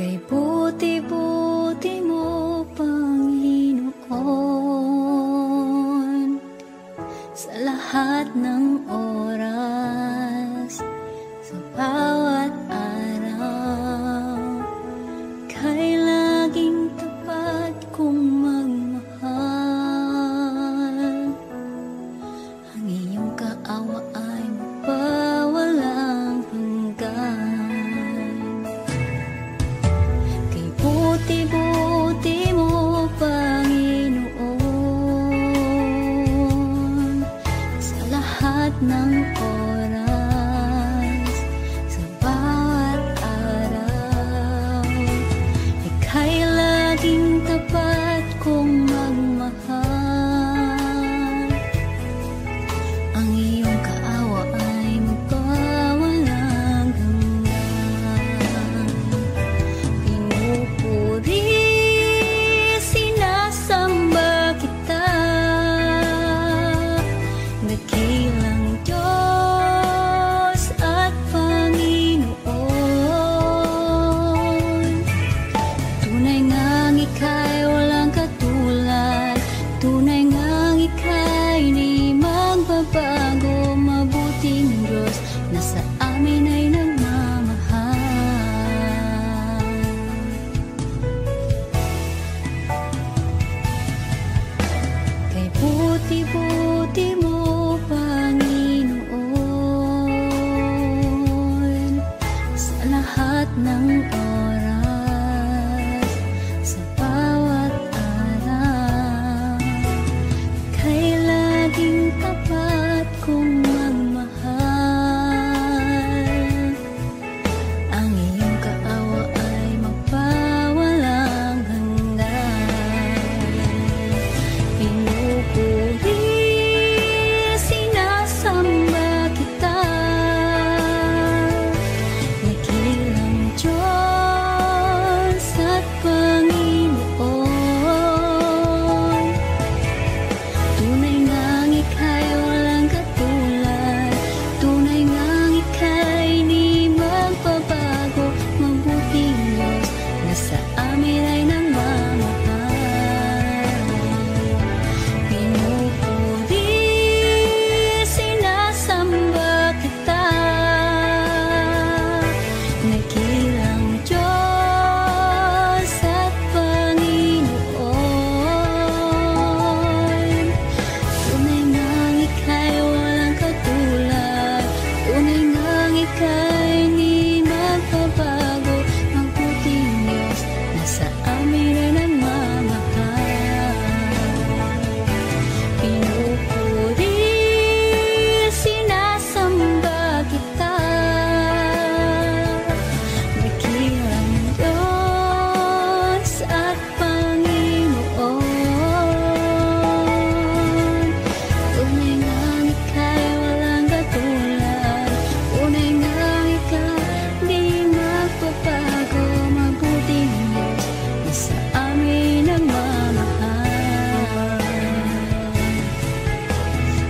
Kay buti-buti mo, Panginoon, sa lahat ng oras, sa bawat araw, kay laging tapat kong magmahal. Ang ng oras, sa bawat araw, ika'y laging tapat kong magmahal. Ang iyong kaawa ay magpawalang hanggan. Pinupuri, sinasamba kita, dakilang Diyos at Panginoon. Tunay ngang ika'y walang katulad, tunay ngang ika'y di magbabago. Mabuting Diyos na sa amin ay nagmamahal. Kay buti-buti mo, Panginoon, sa lahat ng oras, sa bawat araw, ika'y laging tapat kong magmahal. Ang iyong kaawa ay magpawalang hanggan. Pinupuri, sinasamba kita, dakilang Diyos at Panginoon. Tunay ngang ika'y walang katulad, tunay ngang ika'y di magbabago. Mabuting Diyos na sa amin ay nagmamahal. Pinupuri, sinasamba kita, dakilang Diyos at Panginoon. Tunay ngang ika'y walang katulad, tunay ngang ika'y di magbabago. Mabuting Diyos na sa amin ay nagmamahal. Pinupuri, sinasamba kita, dakilang Diyos at Panginoon. Tunay ngang ika'y walang katulad, tunay ngang ika'y di magbabago. Mabuting Diyos na sa amin nagmamahal.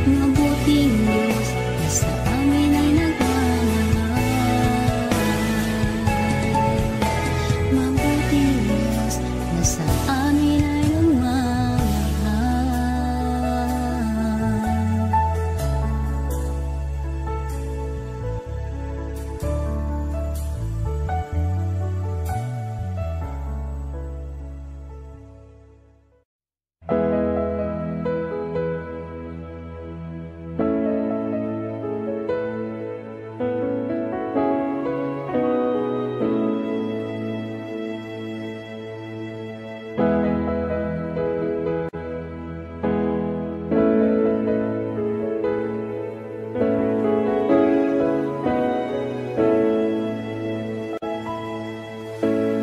Mabuting Diyos na sa amin ay nagmamahal. Mabuting Diyos na sa amin ay nagmamahal.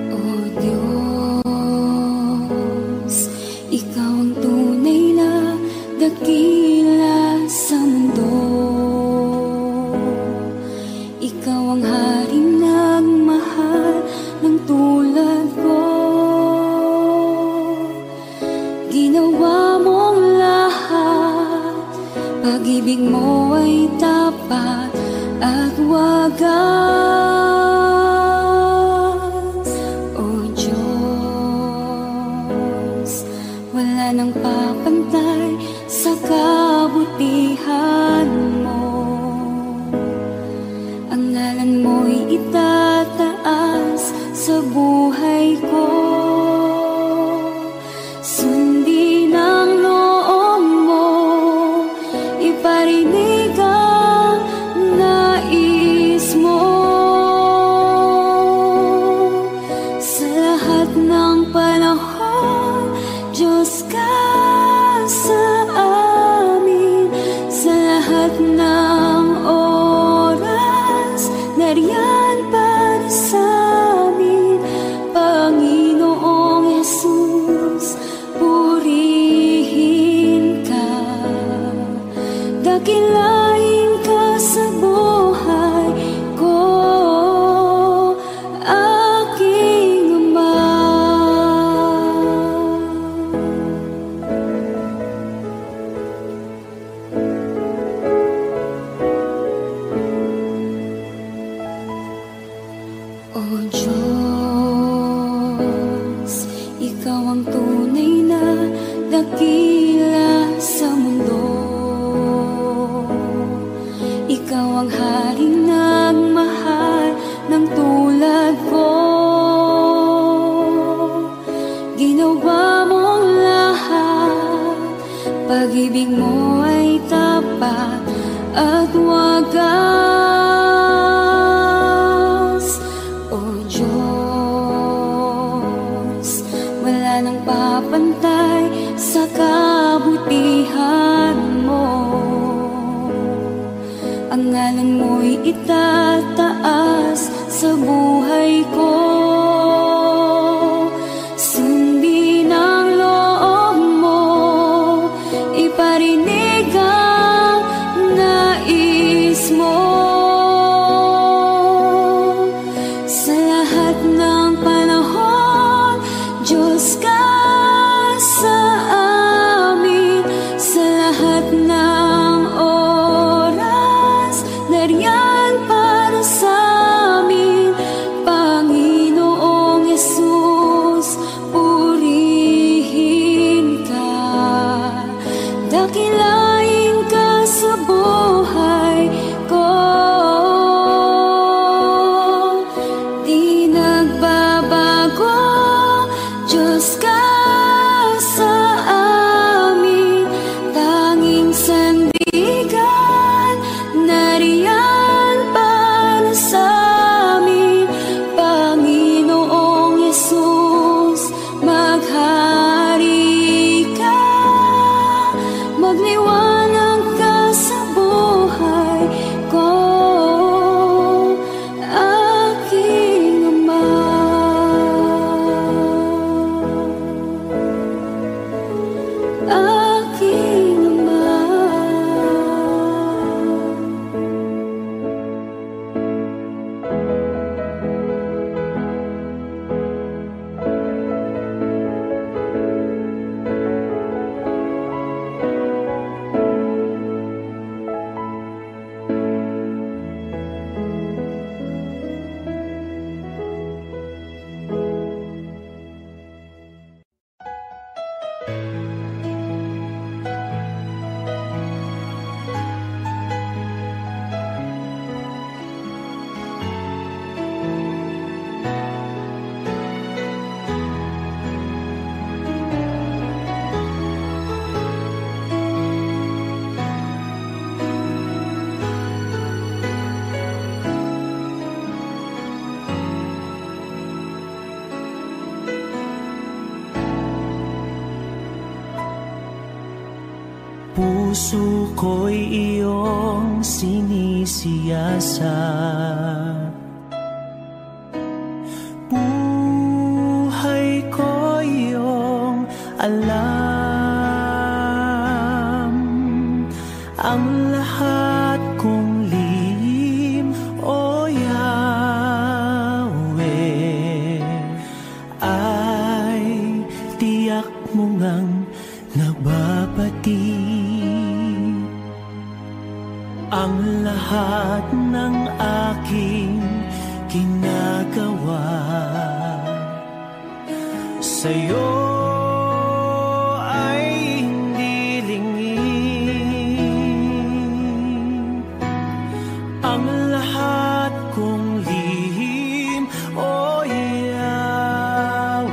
O Diyos, Ikaw ang tunay na dakila sa mundo. Ikaw ang haring nagmahal ng tulad ko. Ginawa mong lahat, pag-ibig mo ay tapat at wagas. O Diyos, wala nang papantay sa kabutihan mo. Ang ngalan mo'y itataas sa buhay ko. Sundin ang loob mo, iparinig ang nais mo. Sa lahat ng panahon, Diyos ka sa amin. Sa lahat ng dakilain ka sa buhay ko, aking Ama. O Diyos, Ikaw ang tunay na dakila sa mundo. Ikaw ang haring nagmahal ng tulad ko. Ginawa mong lahat, pag-ibig mo ay tapat at wagas. O Diyos, wala nang papantay sa kabutihan mo. Ang ngalan mo'y itataas sa buhay ko. Sundin ang loob mo, iparinig ang nais mo. Sa lahat ng panahon, Diyos ka sa amin. Sa lahat ng oras, nariyan para sa amin. Panginoong Yesus, purihin ka. Dakilain ka sa buhay ko. Di nagbabago, Diyos ka sa amin. Tanging sandigan, nariyan para sa amin. Panginoong Yesus, maghari ka. Magliwanag ka sa buhay ko, aking Ama. Aking Ama. Puso ko'y iyong sinisiyasat, buhay ko iyong alam. Ang lahat kong lihim, O Yahweh, ay tiyak mo ngang nagbabati. Ang lahat ng aking ginagawa sa'yo ay hindi lingid. Ang lahat kong lihim, O Yahweh,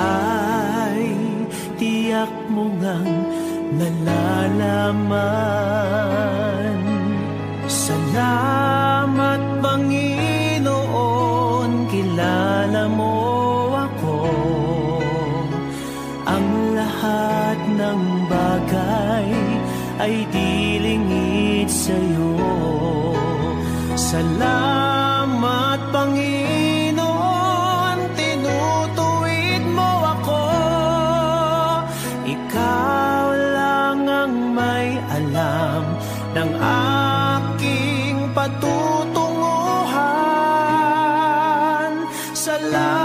ay tiyak mo ngang nalalaman. Salamat, Panginoon, kilala mo ako. Ang lahat ng bagay ay di lingid sa'yo. Salamat, Panginoon, tinutuwid mo ako. Ikaw lang ang may may alam ng aking patutunguhan. Salamat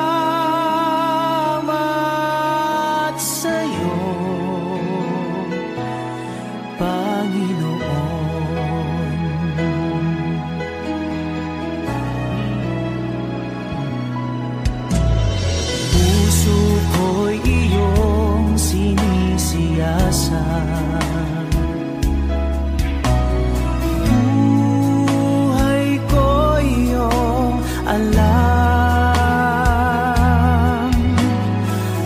sa'yo, Panginoon. Puso ko'y iyong sinisiyasat, buhay ko iyong alam,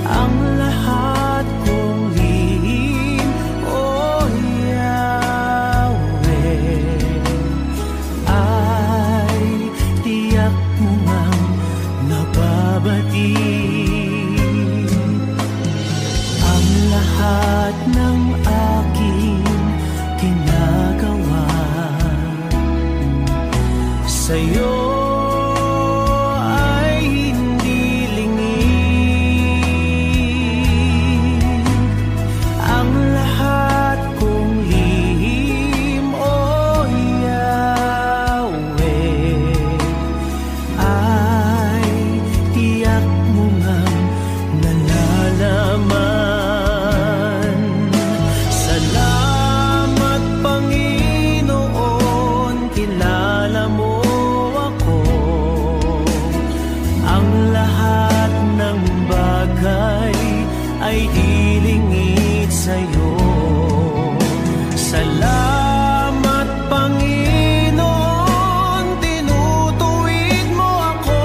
ang lahat kong lihim, O Yahweh, ay tiyak mo ngang nababati. Ang lahat ng aking ginagawa sa'yo ay hindi lingid. Ang lahat kong lihim, O Yahweh, ay tiyak mo ngang nalalaman. Salamat, Panginoon, kilala mo ako. Ang lahat ng bagay ay dilingid sa'yo. Salamat, Panginoon, tinutuwid mo ako.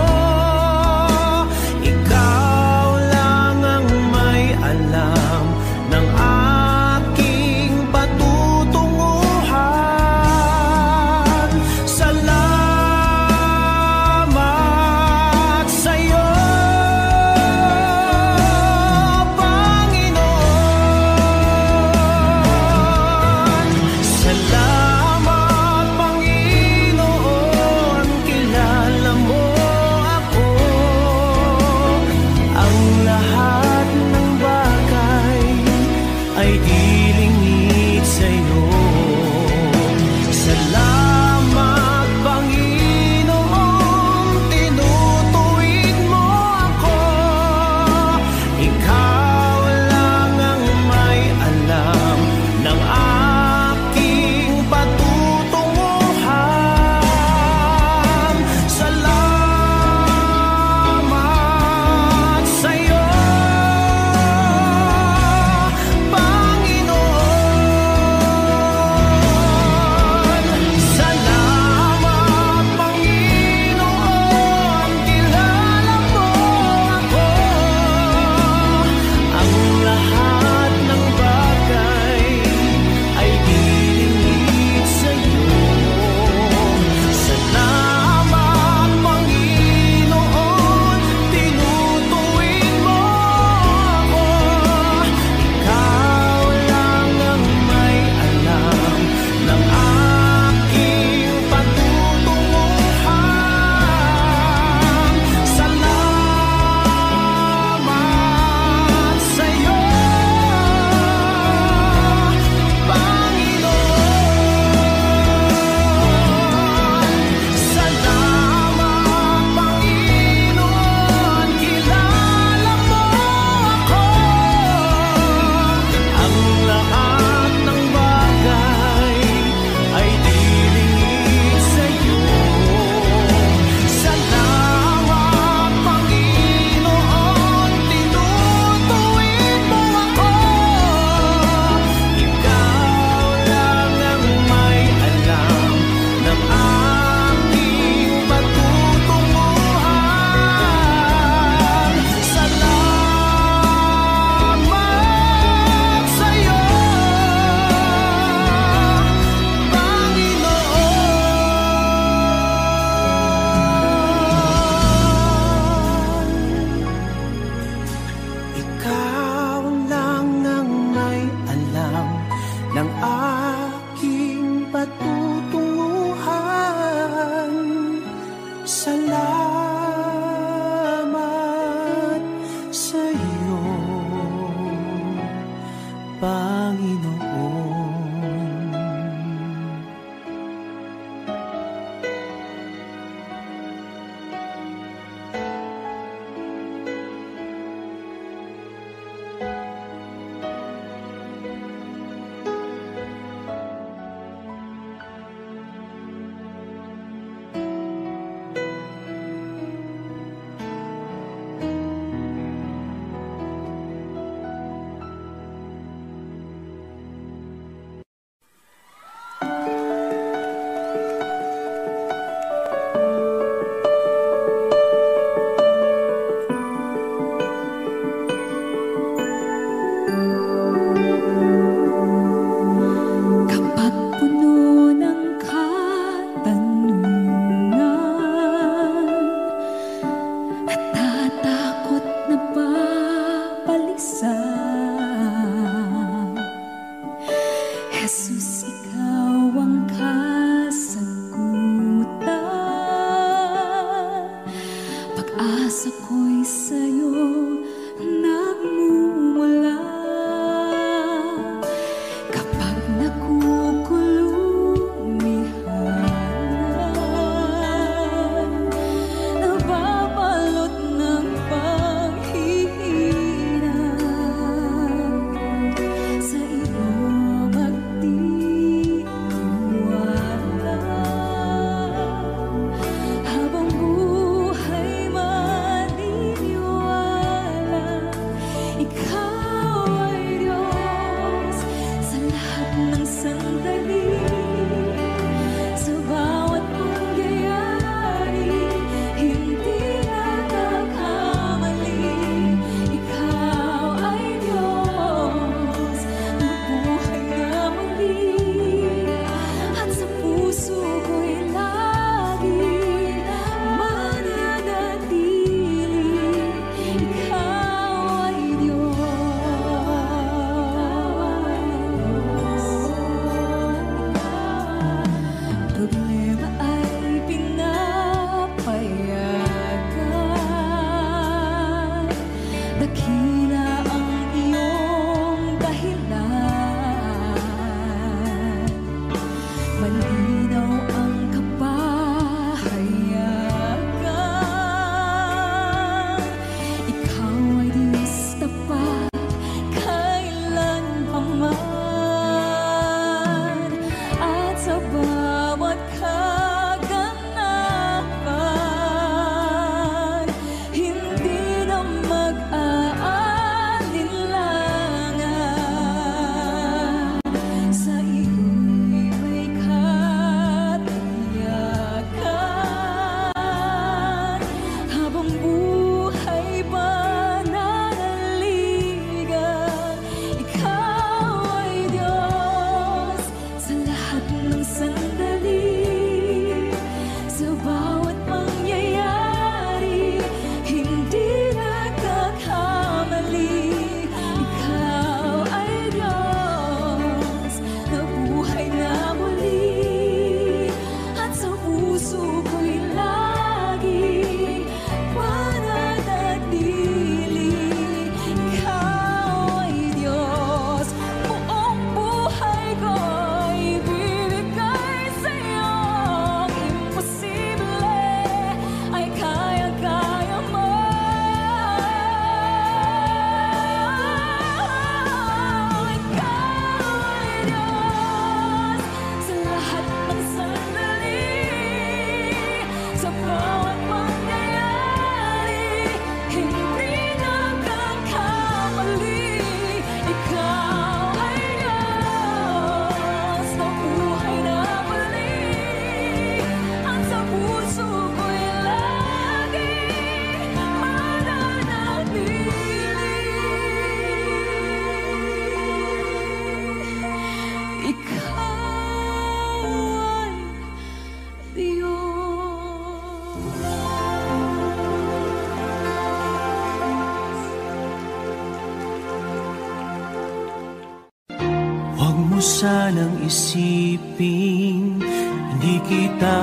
Ikaw lang ang may alam ng aking patutunguhan. Salamat sa'yo, Panginoon. Salamat, Panginoon, kilala mo ako. Ang lahat ng bagay ay dilingid sa'yo. Salamat, Panginoon, tinutuwid mo ako. Ikaw lang ang may alam ng aking patutunguhan. Salamat sa'yo, Panginoon. Salamat, Panginoon, kilala mo ako. Ang lahat ng bagay ay dilingid sa'yo. Salamat, Panginoon, tinutuwid mo ako. Ikaw lang ang may alam ng aking patutunguhan. Salamat sa'yo, Panginoon. Salamat, Panginoon, kilala mo ako. Ang lahat ng bagay ay dilingid sa'yo. Salamat, Panginoon, tinutuwid mo ako. Ikaw lang ang may alam ng aking patutunguhan. Salamat sa'yo, Panginoon. Ikaw lang ang may alam ng aking patutunguhan. Salamat sa'yo, Panginoon. ikaw ang kasagutan. Pag-asa ko'y sa'yo nagmumula. Kapag nakukulumihan, nababalot ng panghihirap, sa iyo magtitiwala. Habang buhay maniniwala, ikaw ay Diyos sa lahat ng sandali. Sa bawat pangyayari, hindi nagkakamali. Ikaw ay Diyos, mabuhay na muli. At sa puso ko'y lagi mananatili. Ikaw ay Diyos. Problema ay pinapayagan, dakila ang iyong dahilan. Malinaw ang kapahayagan, ikaw ay Diyos tapat kailanpaman. At sa bawat kaganapan, hindi na mag-aalinlangan. Sa iyo'y may katiyakan. Habang buhay pananaligan, ikaw ay Diyos sa lahat ng sandali. Sa bawat pangyayari, hindi nagkakamali. Ikaw ay Diyos, nabuhay na muli. At sa puso ko'y lagi mananatili. Ikaw ay Diyos, buong buhay ko'y ibibigay sa'yo. Imposible ay kaya-kaya mo. Ikaw ay Diyos sa lahat ng sandali. Sa bawat pangyayari, hindi nagkakamali. Ikaw ay Diyos, mabuhay na muli. At sa puso ko'y lagi mananatili. Ikaw ay Diyos. Huwag mo sanang isiping hindi kita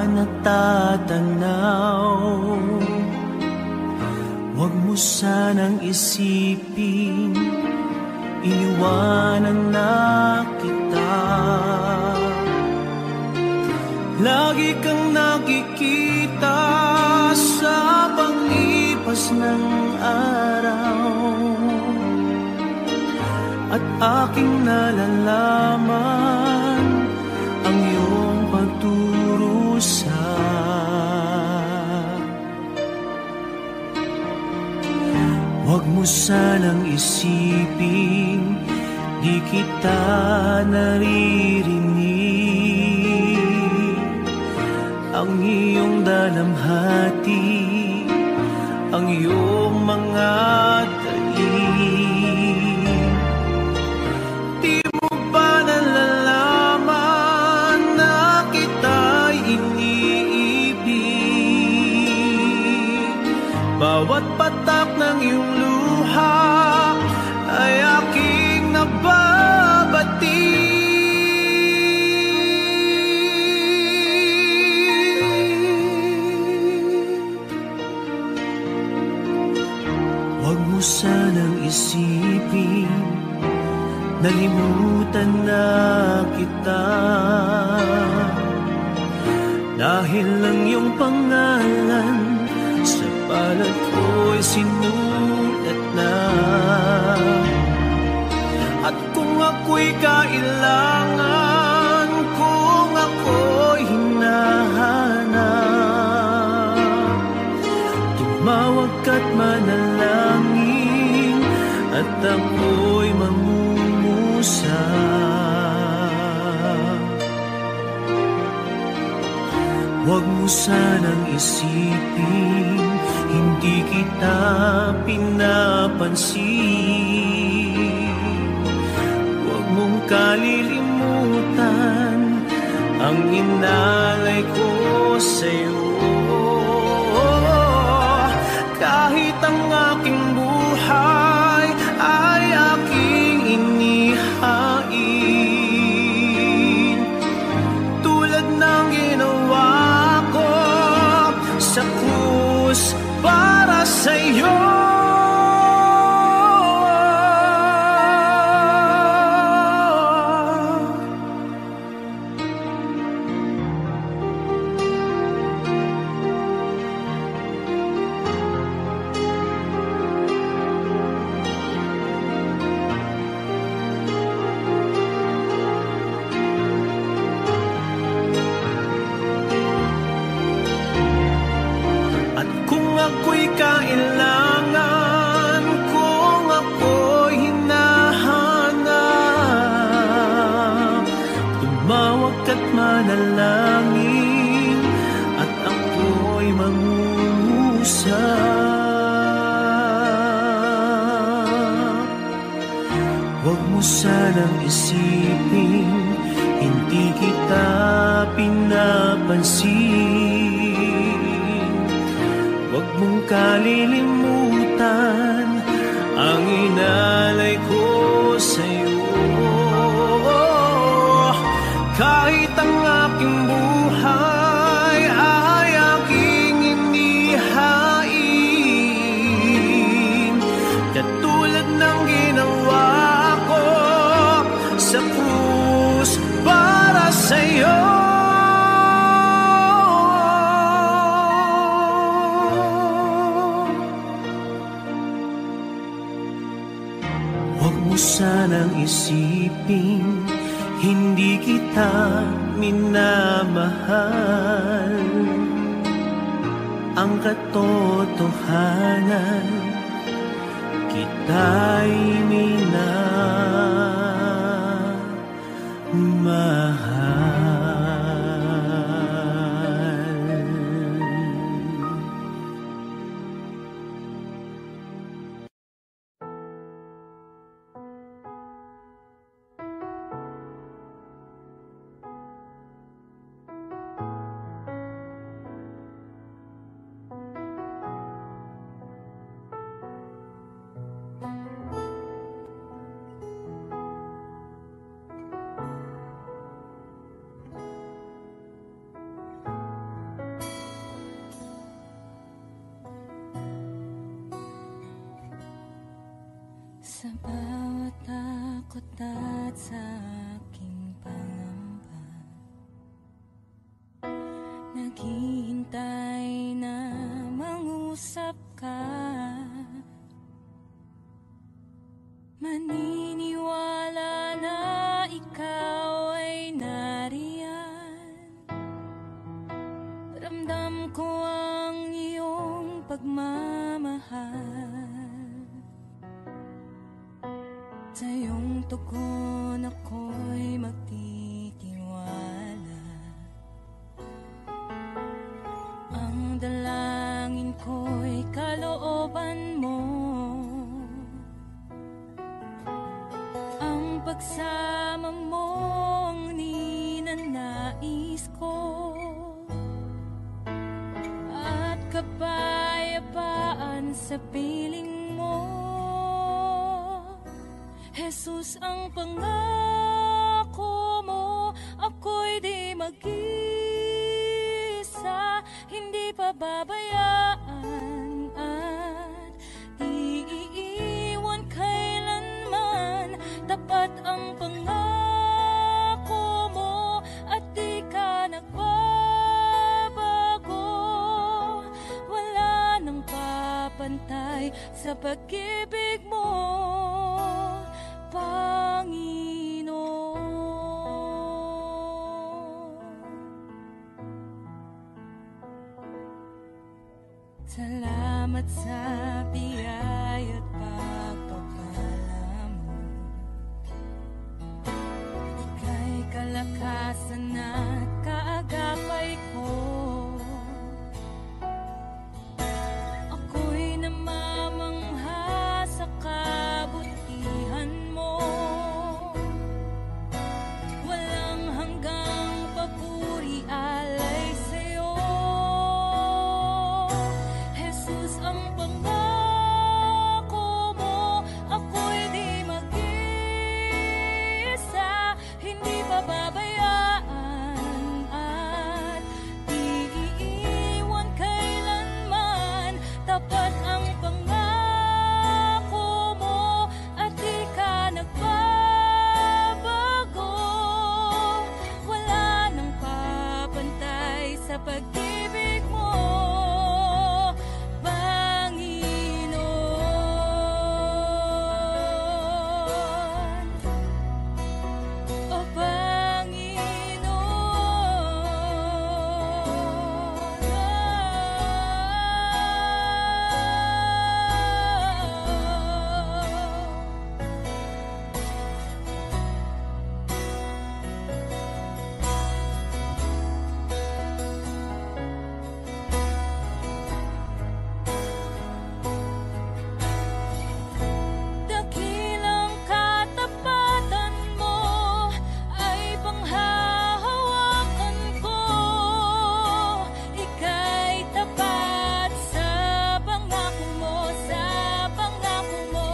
natatanaw. Huwag mo sanang isiping iniwanan na kita. Lagi kang nakikita sa paglipas ng araw, at aking nalalaman ang iyong pagturusa. Huwag mo sanang isiping di kita naririnig. Ang iyong dalamhati, ang iyong mga daig. Di mo ba nalalaman na kita'y iniibig? Bawat patak ng iyong luha ay aking nababati. Dahil ang iyong pangalan sa palad ko'y sinulat na. At kung ako'y kailangan, kung ako'y hinahanap, tumawag ka't manalangin at ako'y mangungusap. Huwag mo sanang isipin, hindi kita pinapansin. Huwag mong kalilimutan ang inalay ko sa'yo. Kahit ang aking buhay ay aking inihain, tulad ng ginawa sa krus para sa'yo. Ako'y kailangan, kung ako'y hinahanap, tumawag ka't manalangin at ako'y mangungusap. Huwag mo sanang isipin, hindi kita pinapansin. Huwag mong kalilimutan ang inalay ko sa'yo. Kahit ang aking buhay ay aking inihain, katulad ng ginawa ko sa krus para sa'yo. Sanang isipin, hindi kita minamahal. Ang katotohanan, kita'y minamahal. Sa bawat takot at sa aking pangamba, naghihintay na mangusap ka. Maniniwala na ikaw ay nariyan. Ramdam ko ang iyong pagmamahal. Sa iyong tugon ako'y magtitiwala. Ang dalangin ko'y kalooban mo. Ang pagsama mo ang ninanais ko. At kapayapaan sa piling mo. Jesus, ang pangako mo, ako'y di mag-isa, hindi pababayaan at di iiwan kailanman. Tapat ang pangako mo at di ka nagbabago. pag-ibig mo, Panginoon. Salamat sa biyaya at pagpapala mo. Ika'y kalakasan at kaagapay ko. Ako'y namamangha sa kabutihan mo. Walang hanggang papuri alay sa'yo. Jesus, ang pangako mo, ako'y di mag-isa, hindi pababayaan at di iiwan kailanman. Tapat ang pangako mo at di ka nagbabago. Wala nang papantay sa pag-ibig mo, Panginoon. O dakilang katapatan mo ay panghahawakan ko. Ika'y tapat sa pangako mo, sa pangako mo.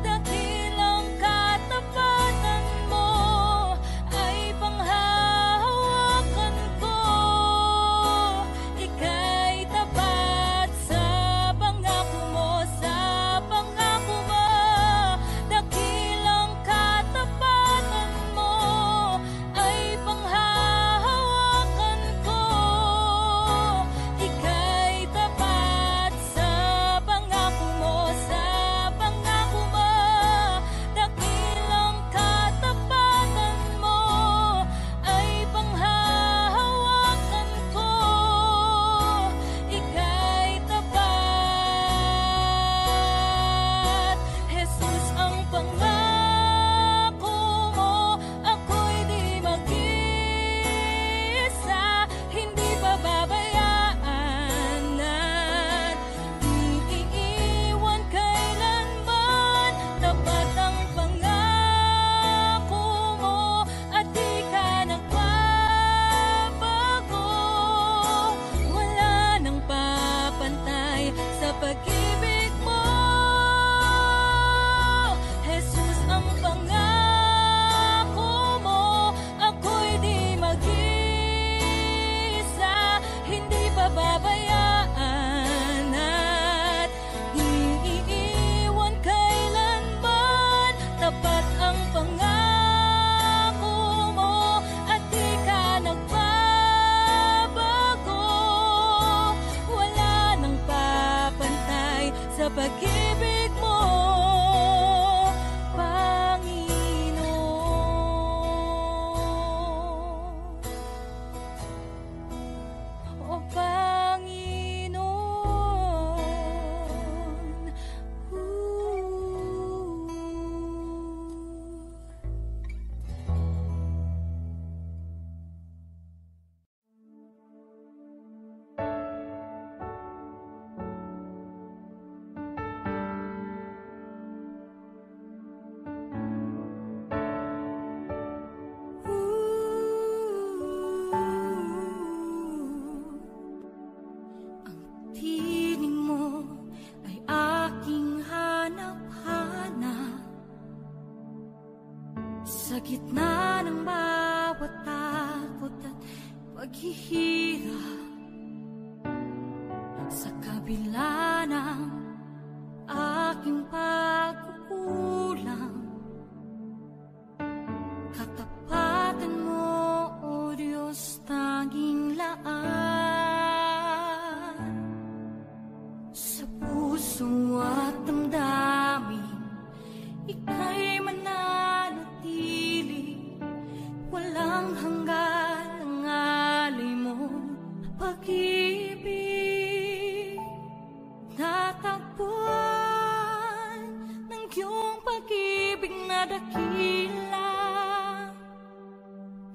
Dakilang katapatan mo ay panghahawakan ko. Ika'y tapat sa pangako mo, sa pangako mo. Dakilang katapatan mo ay panghahawakan ko. Ika'y tapat sa pangako mo, sa pangako mo. Dakilang katapatan mo ay panghahawakan ko. Ika'y tapat. Jesus, ang pangako mo, ako'y di mag-isa, hindi pababayaan at di iiwan kailanman. Tapat ang pangako mo at di ka nagbabago. Wala nang papantay sa pag-ibig mo, Jesus, ang pangako mo, ako'y di mag-isa, hindi pababayaan at di iiwan kailanman. Tapat ang pangako mo at di ka nagbabago. Wala nang papantay sa pag-ibig mo, Panginoon. O Panginoon. Ang tinig mo ay aking hanap-hanap sa gitna ng bawat takot at paghihirap. Sa kabila ng aking pagkukulang, katapatan mo, O Diyos, tanging laan. Sa puso at walang hanggan ang alay mong pag-ibig. Natagpuan ng iyong pag-ibig na dakila.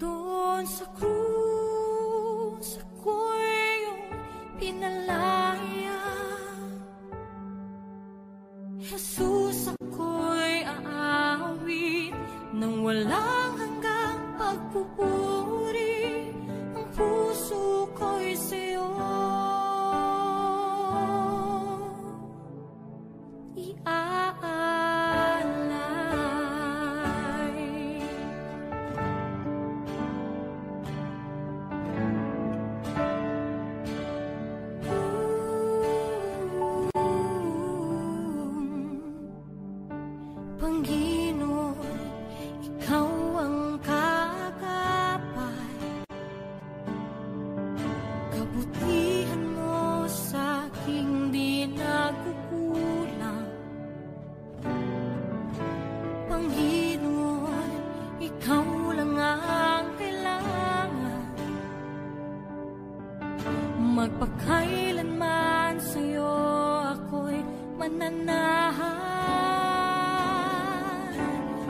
Doon sa krus ako'y iyong pinalaya. Jesus, ako'y aawit ng walang hanggang pagpupuri. Ang puso ko'y sa'yo iaalay. Panginoon, ikaw ang kagapay. Kabutihan mo sa aking di nagkukulang. Panginoon, ikaw lang ang kailangan. Magpakailanman sa'yo ako'y mananahan.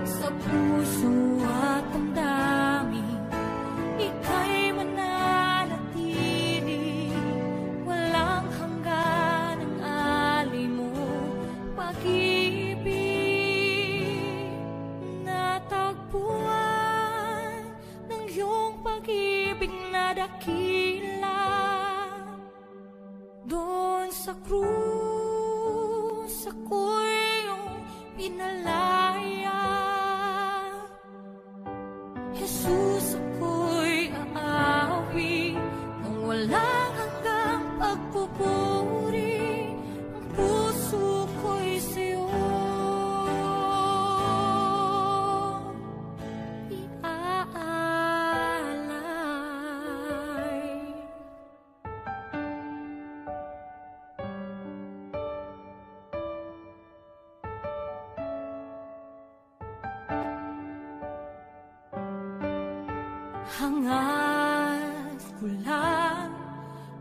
Sa puso at damdamin, ika'y mananatili. Walang hanggan ang alay mo pag-ibig. Natagpuan ng iyong pag-ibig na dakila. Doon sa krus ako'y iyong pinalaya. Jesus, ako'y aawi ng walang hanggang pagpupuri. Ang puso ko'y sa'yo iaalay. Hangad ko lang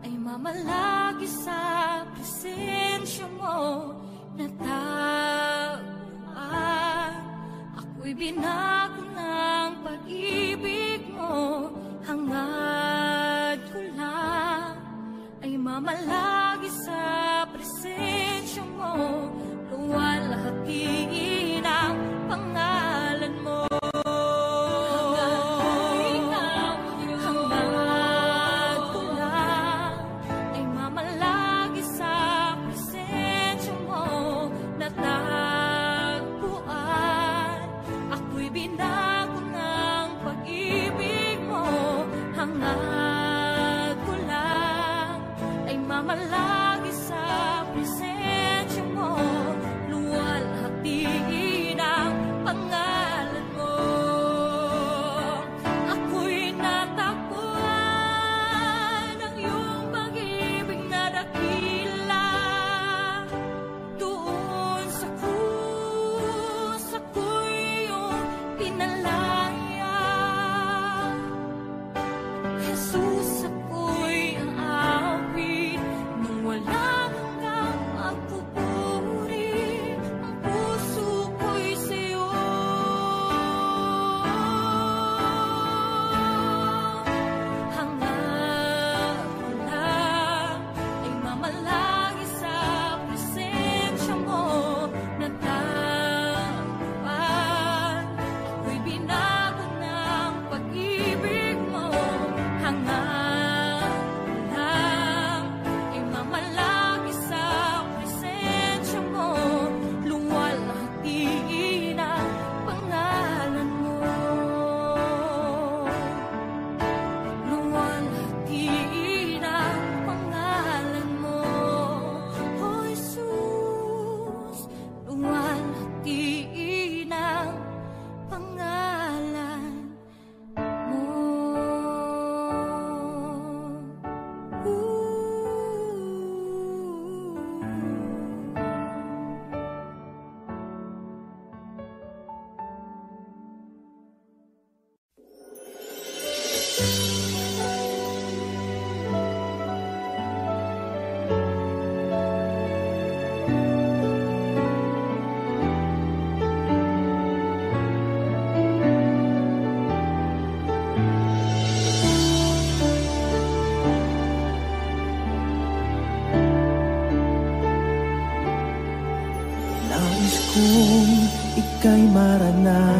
ay mamalagi sa presensya mo. Natagpuan ako'y binago ng pag-ibig mo. Hangad ko lang ay mamalagi sa presensya mo. Luwalhati ng pangalan mo. Hangad ko lang ay mamalagi sa presensya mo. Luwalhati ng pangalan mo. Ako'y natakbuhan ng iyong pag-ibig na dakila. Doon sa krus ako'y iyong pinalaya. Jesus, ako'y aawit ng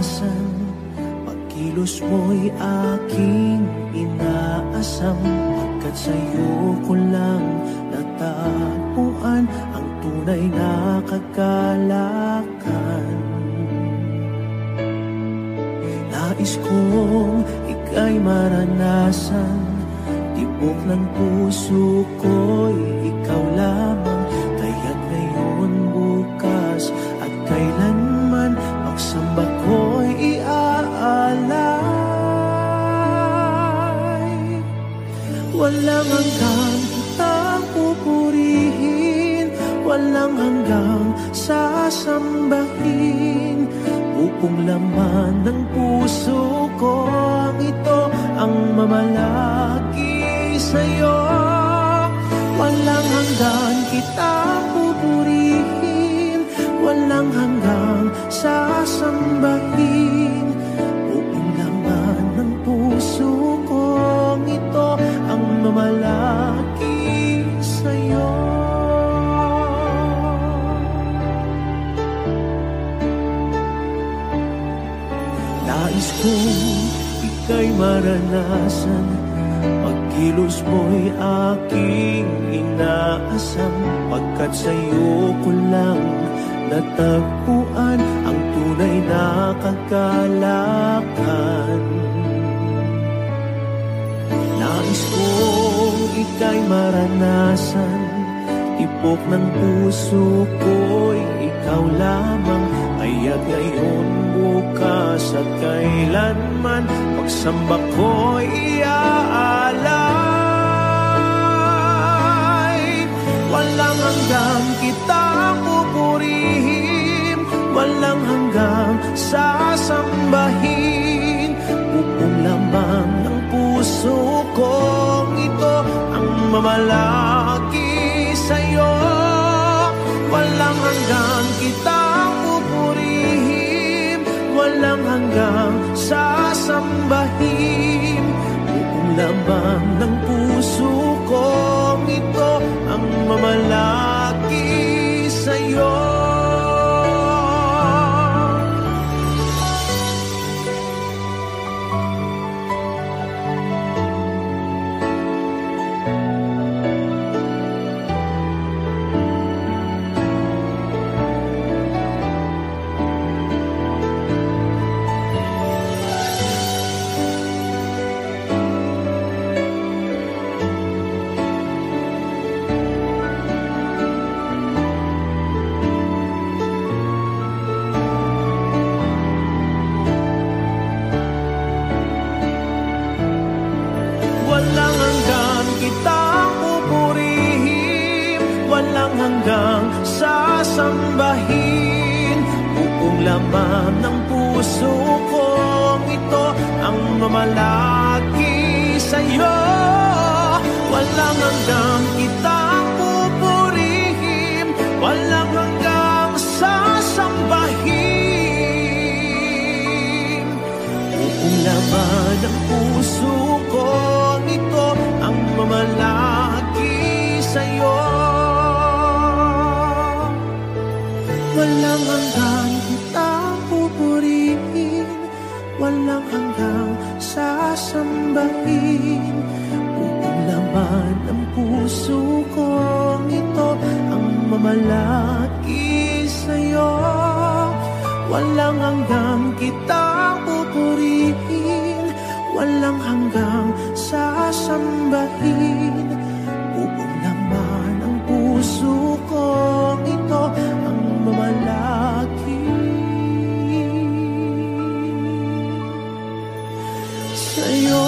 maranasan, pagkilos mo'y aking inaasam, pagkat sa'yo ko lang natagpuan ang tunay na kagalakan. Nais kong ika'y maranasan, tibok ng puso ko'y ikaw lamang, kaya't ngayon, bukas at kailanman, pagsamba ko'y iaalay. Walang hanggang kitang pupurihin, walang hanggang sasambahin, upong laman ng puso ko ito ang mamalaki sa'yo. Walang hanggan kitang pupurihin, walang hanggang sasambahin, upong laman ng puso ko ito ang mamalaki sa'yo. Nais kong ika'y maranasan, pagkilos mo'y aking inaasam, pagkat sa'yo ko lang natagpuan ang tunay na kagalakan. Nais kong ika'y maranasan, tibok ng puso ko'y ikaw lamang, kaya't ngayon, bukas at kailanman, pagsamba ko'y iaalay. Walang hanggang kitang pupurihin, walang hanggang sasambahin, upong laman ng puso ko ito ang mamalaki sa'yo. Walang hanggang kitang pupurihin, walang hanggang sasambahin, upong laman ng puso ko ito ang mamalaki sa'yo. Hanggang sasambahin, upong laman ng puso ko ito ang mamalaki sa'yo. Walang hanggang kitang pupurihin, walang hanggang sasambahin, upong laman ng puso ko ito ang mamalaki sa'yo. Walang hanggang kitang pupurihin, walang hanggang sasambahin, upong laman ng puso ko ito ang mamalaki sa'yo. Walang hanggang kitang pupurihin, walang hanggang sasambahin, upong laman ng puso ko ito ang mamalaki sa'yo.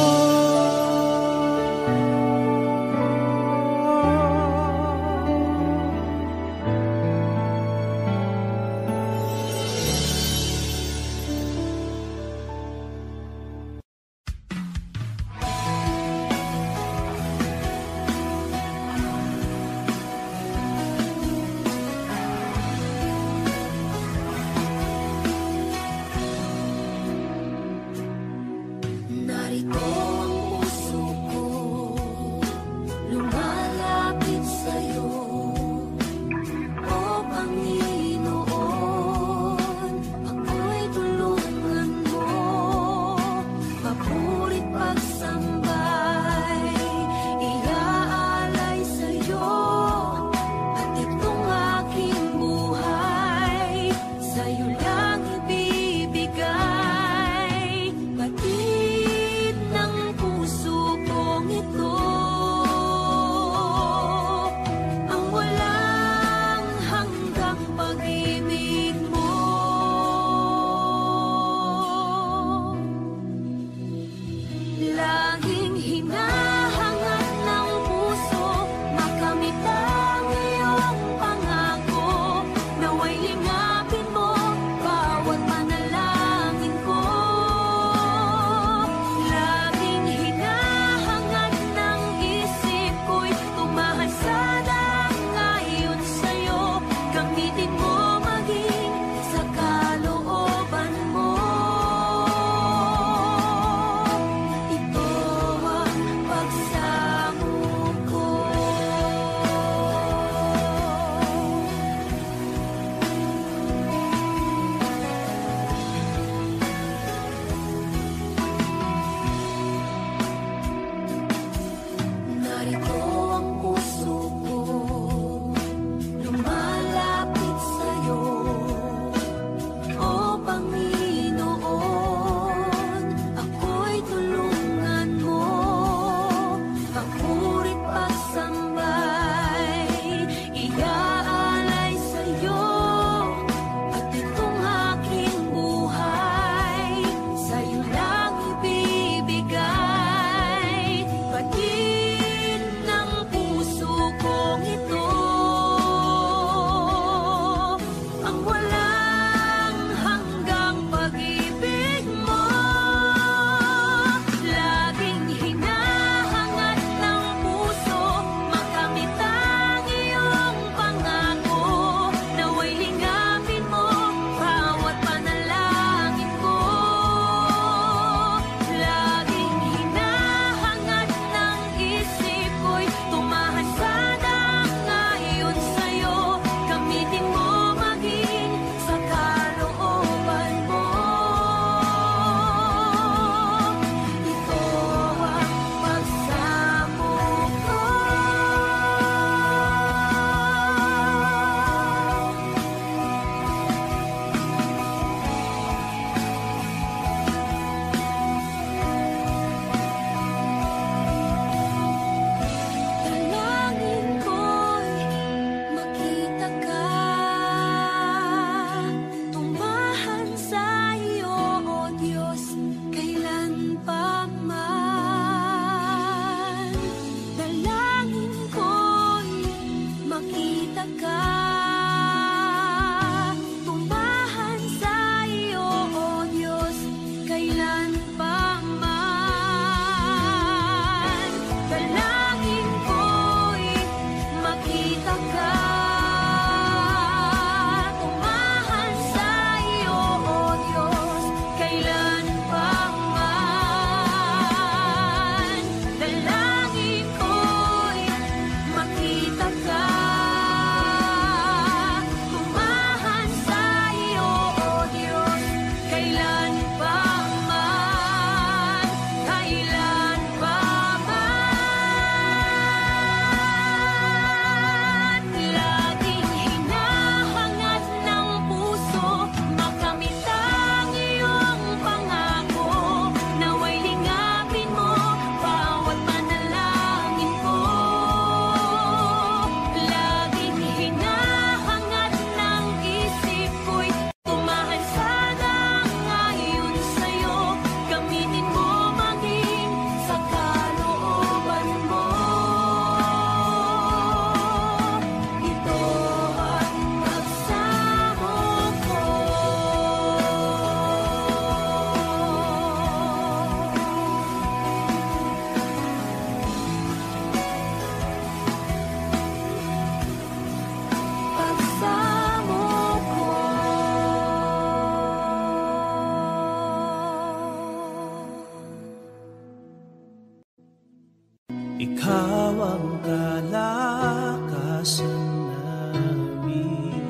Ikaw ang kalakasan namin,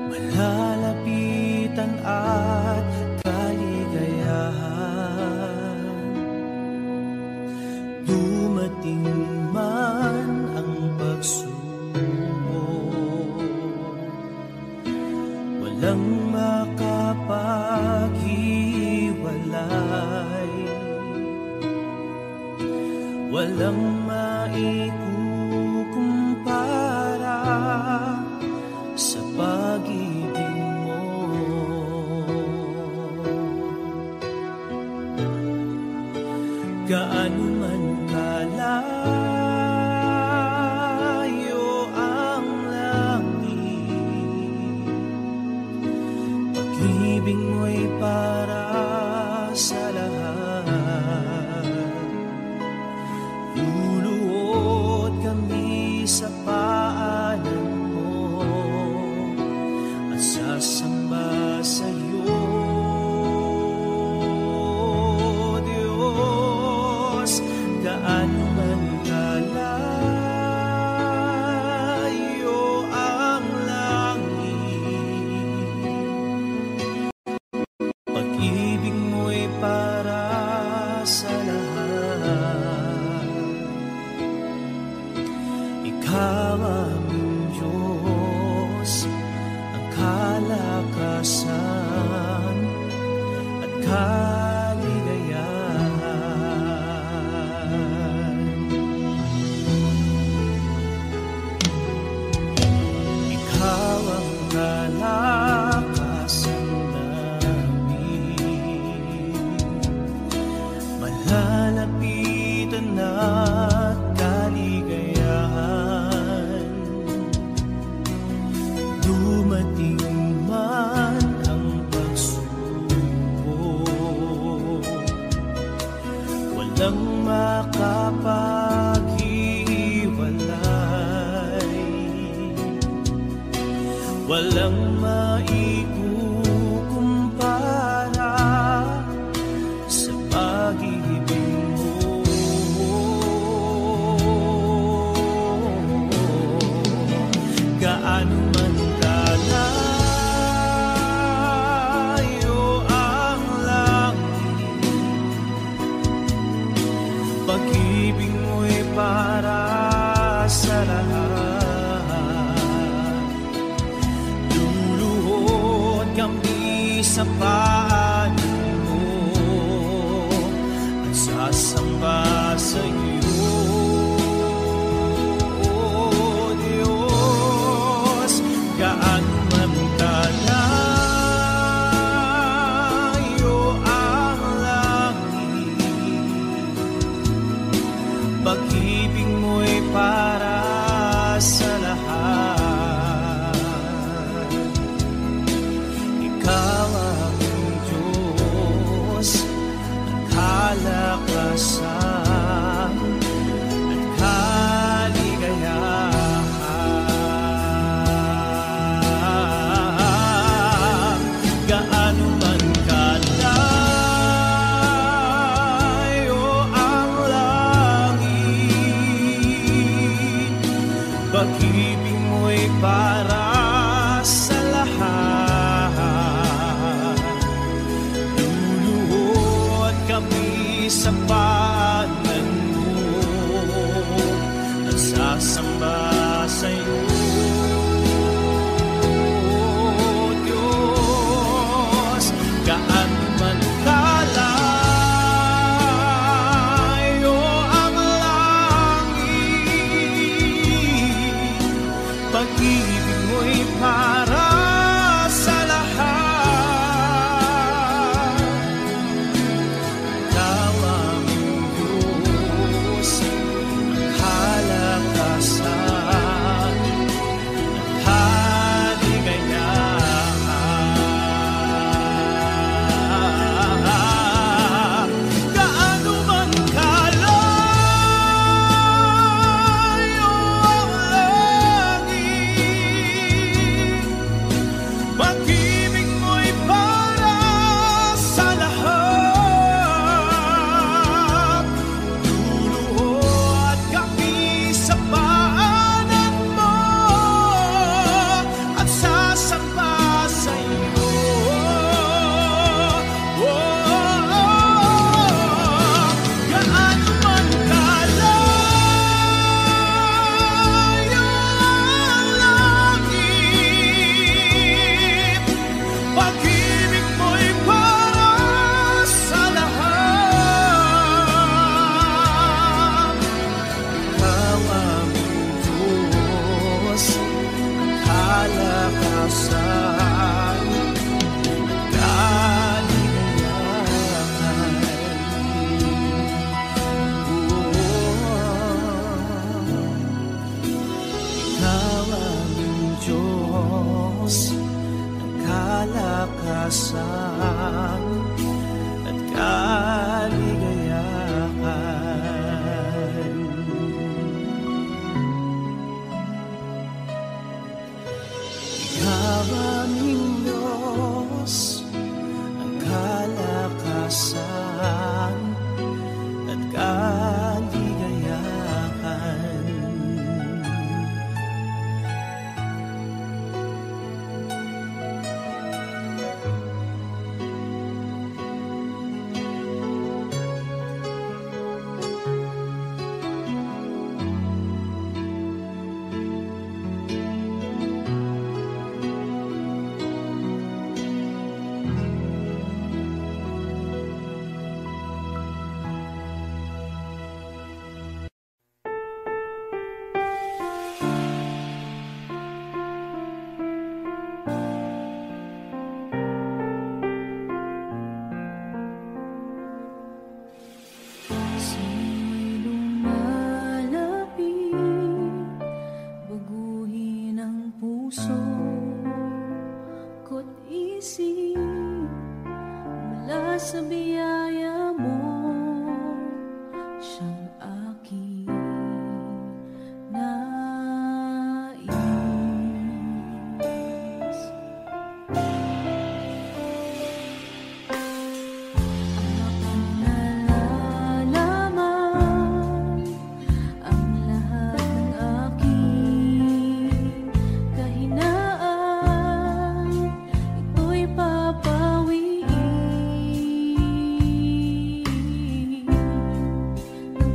malalapitan at kaligayahan. Dumating man ang pagsubok, walang makapaghiwalay, walang maikukumpara sa pag-ibig mo. Gaano man kalayo ang langit, pag-ibig mo'y para sa lahat. Luluhod kami sa paanan mo at sasamba sa iyo, Diyos. Gaano man kalayo ang langit, pag-ibig mo'y para sa lahat. Ikaw aming Diyos, ang kalakasan at kaligayahan. Ikaw ang kalakasan namin, malalapitan at kaligayahan. Dumating man ang pagsubok, walang makapaghiwalay, walang maikukumpara sa pag-ibig mo. Gaano man kalayo ang langit, pag-ibig mo'y para sa lahat. Luluhod kami sa paanan mo at sasamba sa iyo, Diyos. Gaano man kalayo ang langit, pag-ibig mo'y para sa lahat. Ikaw ang Diyos, ang kalakasan at kaligayahan. Gaano man kalayo ang langit, pag-ibig mo'y para sa lahat. Luluhod kami sa paanan mo at sasamba sa iyo, Diyos. Gaano man kalayo ang langit, pag-ibig mo'y para sa lahat. Ikaw aming siyang aking nais. Aking nalalaman ang lahat ng aking kahinaan, ito'y papawiin ng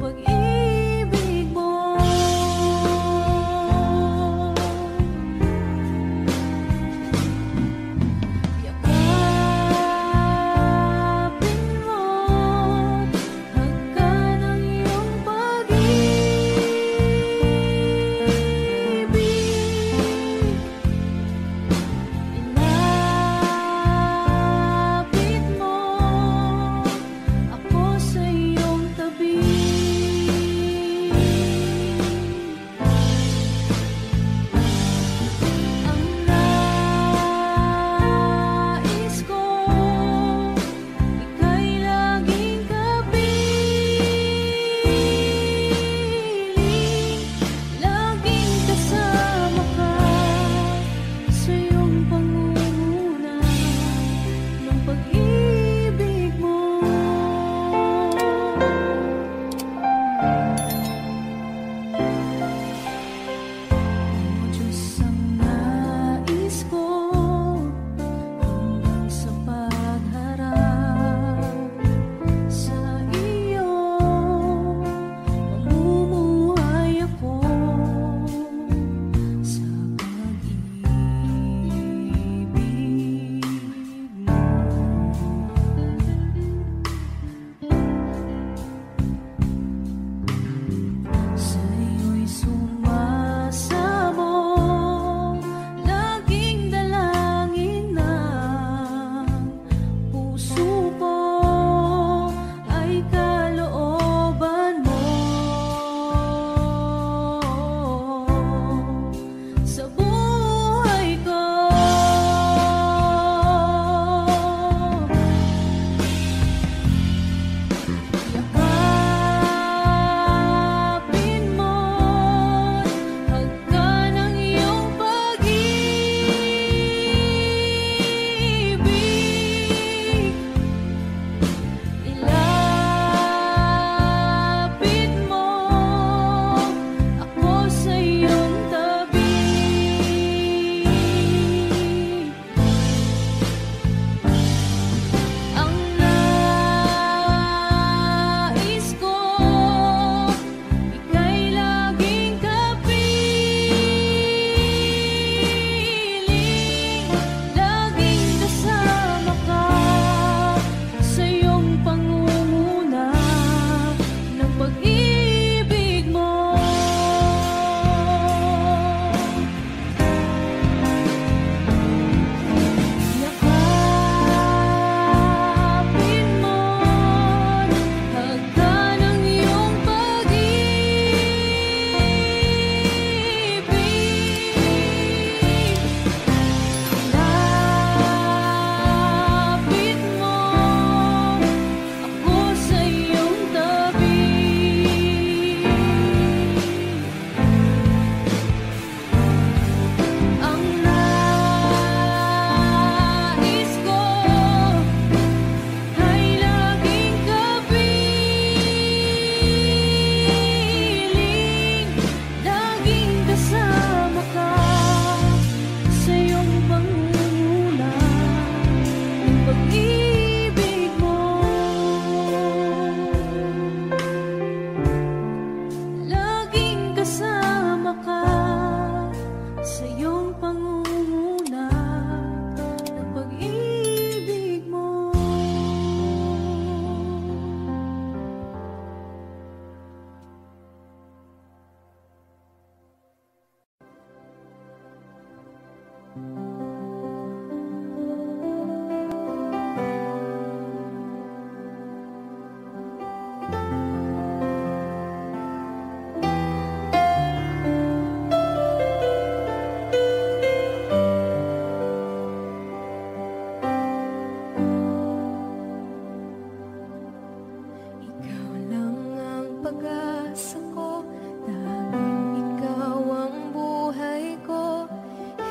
pag-asa ko, tanging ikaw ang buhay ko,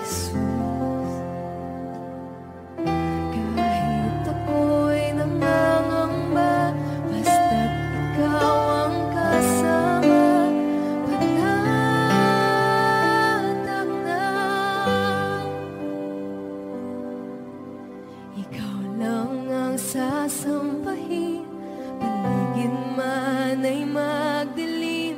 Jesus. Kahit ako'y nangangamba, basta't ikaw ang kasama, panatag na. Ikaw lang ang sasampahin, paligid man ay magdilim.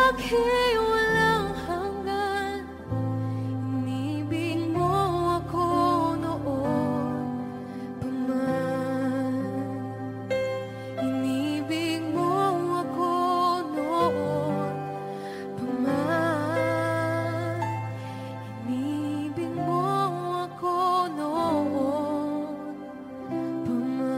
lalaki walang hanggan. Inibig mo ako noon pa man. Inibig mo ako noon pa man. Inibig mo ako noon pa man.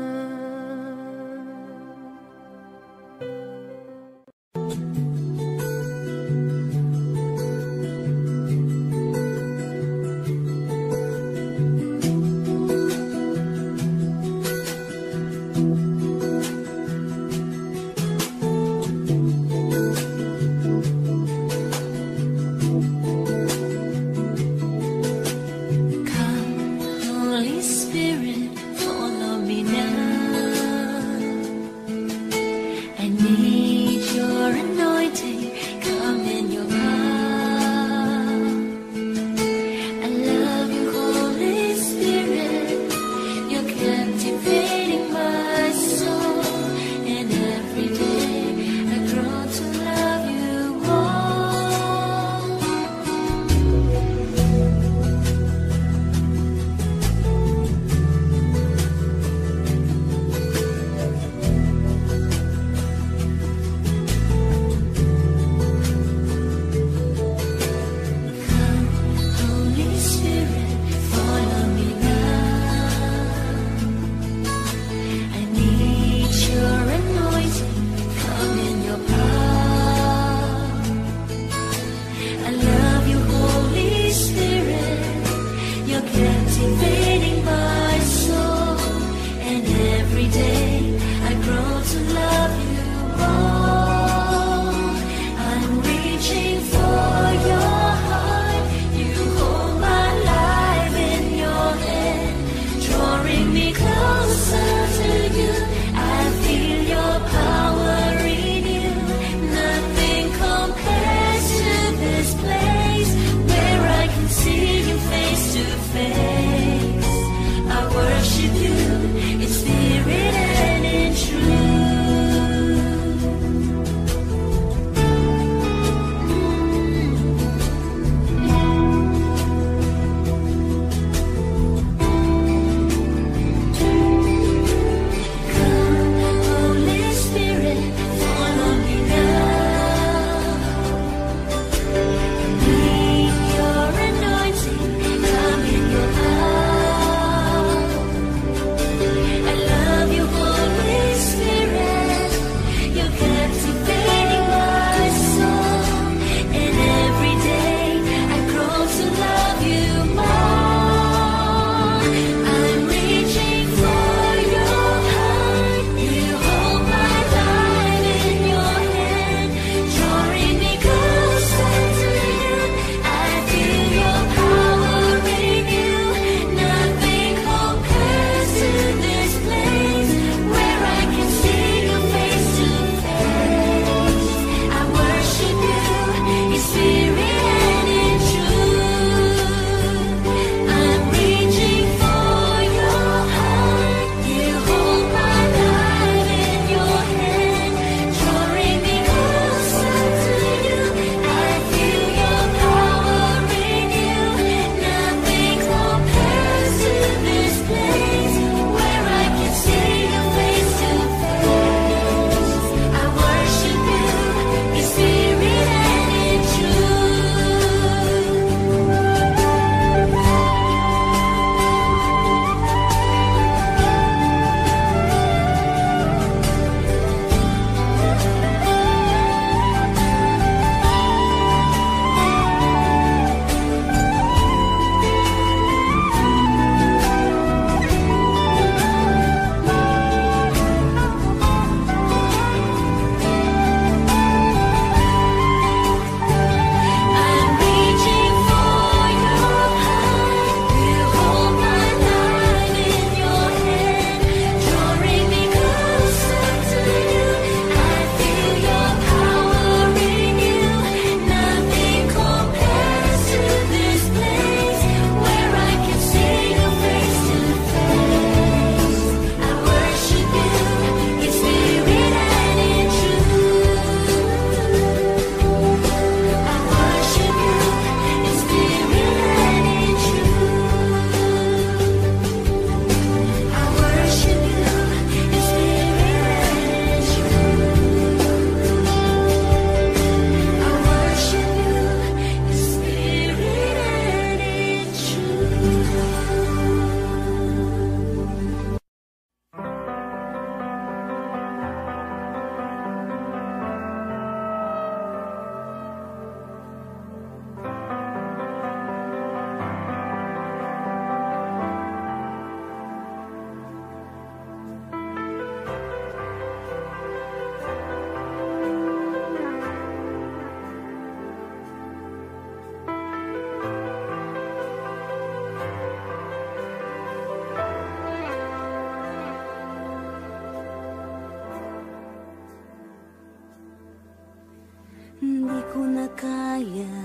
ko na kaya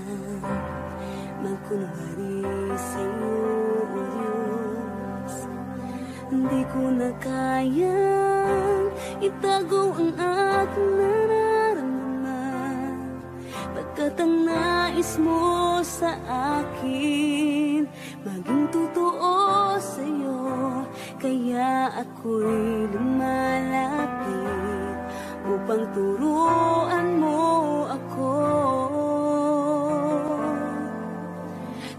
magkunwari sa'yo, O Diyos. Di ko na kaya itago ang aking nararamdaman, pagkat ang nais mo sa akin maging totoo sa'yo. Kaya ako'y lumalapit upang turuan mo ako.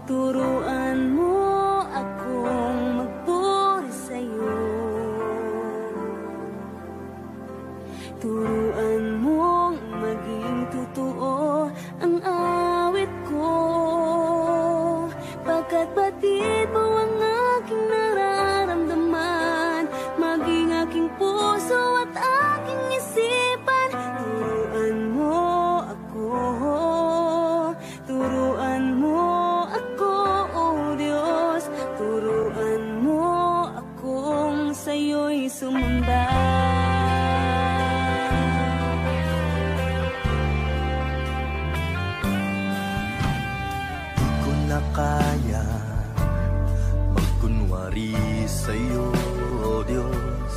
Turuan mo akong magpuri sa'yo. Turuan mong maging totoo ang awit ko, pagkat batid mo ang aking nararamdaman, maging aking puso at aking isipan. Turuan mo ako, turuan mo ako, O Diyos. Turuan mo akong sa'yo'y sumamba. Kaya magkunwari sa'yo, O Diyos.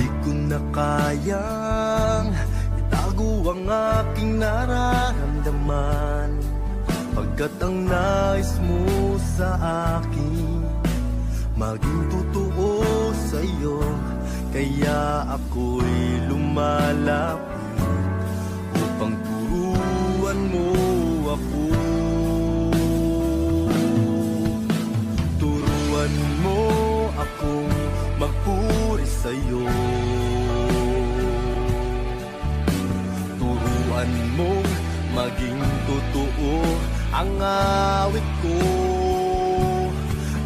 Di ko na kayang itago ang aking nararamdaman, pagkat ang nais mo sa akin maging totoo sa'yo. Kaya ako'y lumalapit upang turuan mo ako. Turuan mo akong magpuri sa'yo. Turuan mong maging totoo ang awit ko,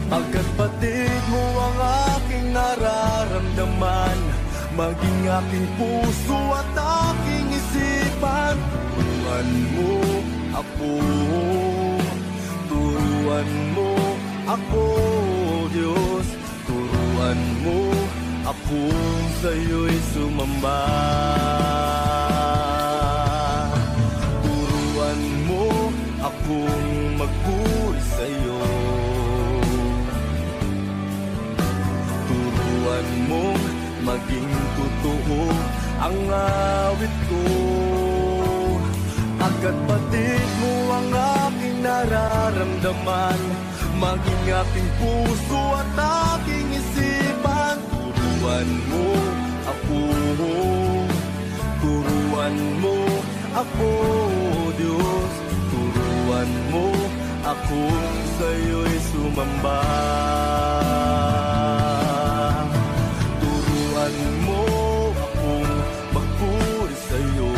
pagkat batid mo ang aking nararamdaman, maging aking puso at aking isipan. Turuan mo ako, turuan mo ako, Diyos. Turuan mo akong sa'yo'y sumamba. Turuan mo akong magpuri sa'yo. Turuan mong maging totoo ang awit ko, pagkat batid mo ang aking nararamdaman, maging aking puso at aking isipan. Turuan mo ako, turuan mo ako, Diyos. Turuan mo akong sa'yo'y sumamba. Turuan mo akong magpuri sa'yo.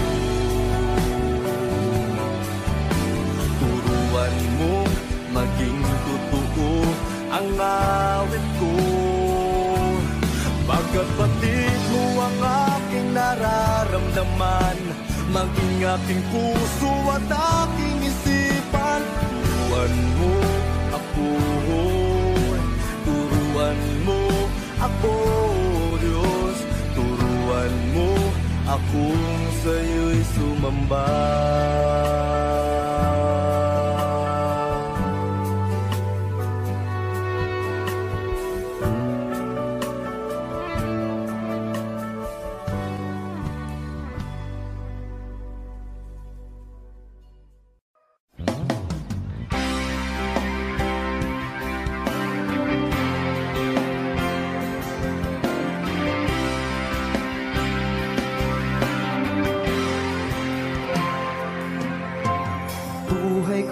Turuan mo maging totoo ang awit ko, pagkat batid mo ang aking nararamdaman, maging aking puso at aking isipan. Turuan mo ako, turuan mo ako, Diyos. Turuan mo akong sa'yo'y sumamba.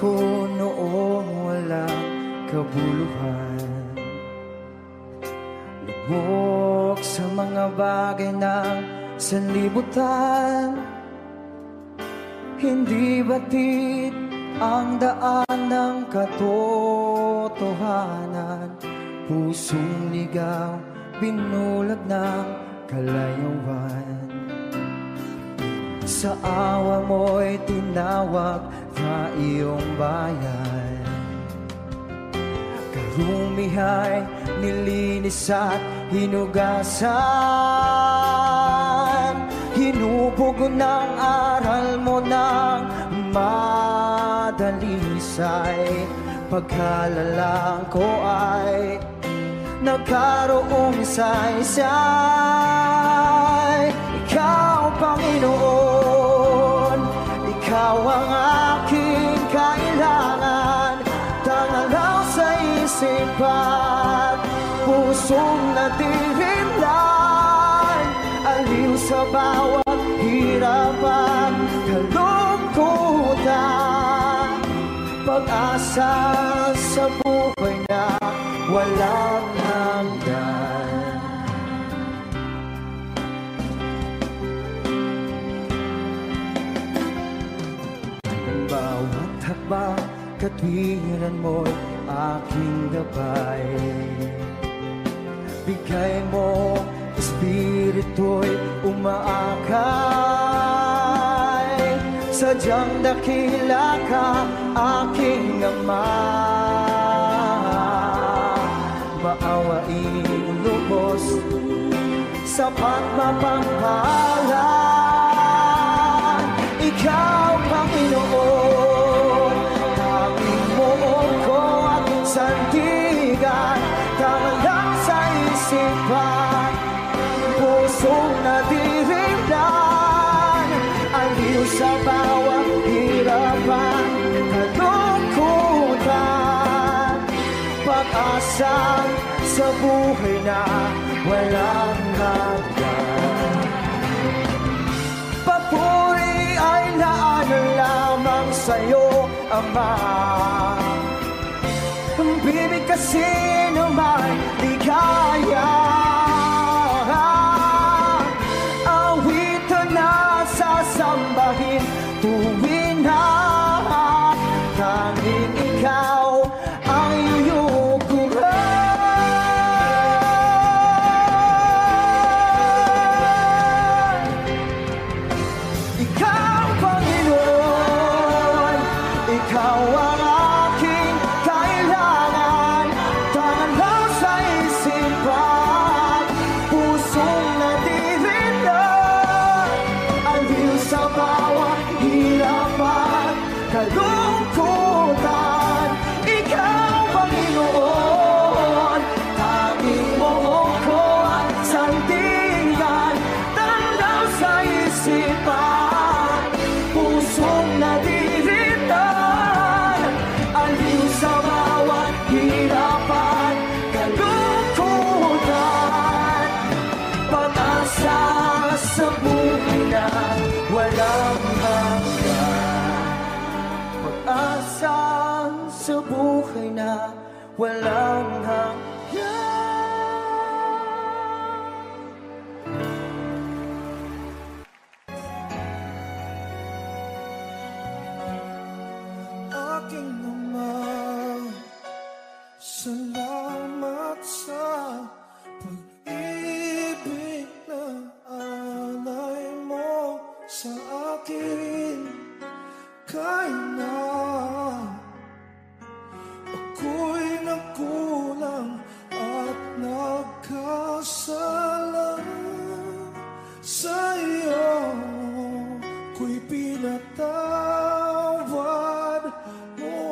Ko noong walang kabuluhan, lubog sa mga bagay ng sanlibutan. Hindi batid ang daan ng katotohanan, pusong ligaw, binulag ng kalayuan. Sa awa mo'y tinawag sa iyong bayan, karumihay nilinis at hinugasan. Hinubog ng aral mo ng husay. Pagkalalang ko ay nagkaroong saysay. Ikaw, Panginoon, ikaw ang aking kailangan. Tangalaw sa isipan, pusong natirimlan, aliw sa bawat hirapan, kalungkutan, pag-asa sa buhay na walang hanggan. Bawat hakbang, katwiran mo'y aking gabay. Bigay mo, espiritu'y umaakay. Sadyang dakila ka, aking Ama. Maawaing lubos, sapat mapagpalan. Ikaw, Panginoon, tanging mo ko at sandigan. Tanglang sa isipan, pusong nadirimlan, aliw sa bawat hirapan, kalungkutan, pag-asa sa buhay na walang hanggan. Papuri ay naanan lamang sa'yo, Ama. Ang bibig kasi naman ligaya. Awitan na sasambahin tuwin na tanging ikaw ang iyukuran. Ikaw, Panginoon, ikaw ang aking kailangan. Tangalaw sa isipan, pusong nadirinlan, aliw sa bawat hirapan, kalungkutan. Ikaw, Panginoon, tanging mo ko at sandigan. Tangalaw sa isipan, pusong nadirinlan, aliw sa bawat hirapan, kalungkutan, pag-asa sa buhay na walang hanggan. Pag-asa sa buhay na walang hanggan. Aking Ama, salamat sa pag-ibig na alay mo sa akin. Kahit na ako'y nagkulang at nagkasala sa iyo, ko'y pinatawad mo.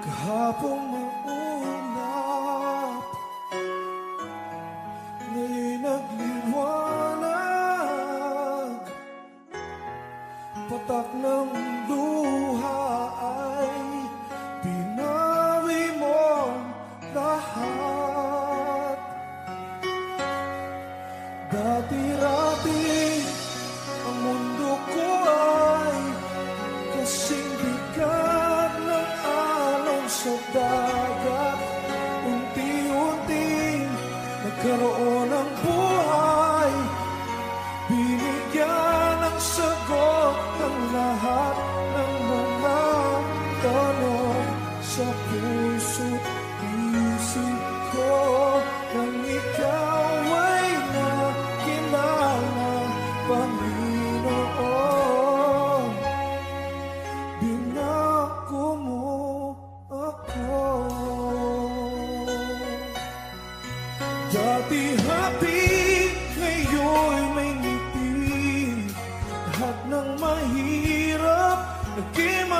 Kahapong maulap, ngayon'y nagliwanag. Patak ng luha ay pinawi mo lahat. Dati-rati ang mundo ko ay kasing bigat ng alon sa dagat. Unti-unting nagkaroon ng buhay, binigyan ng sagot ang lahat ng mga tanong sa puso't isip ko. Nang ikaw ay nakilala, Panginoon, binako mo ako. Dati happy, ngayon'y may ngiti. Lahat ng mahirap Give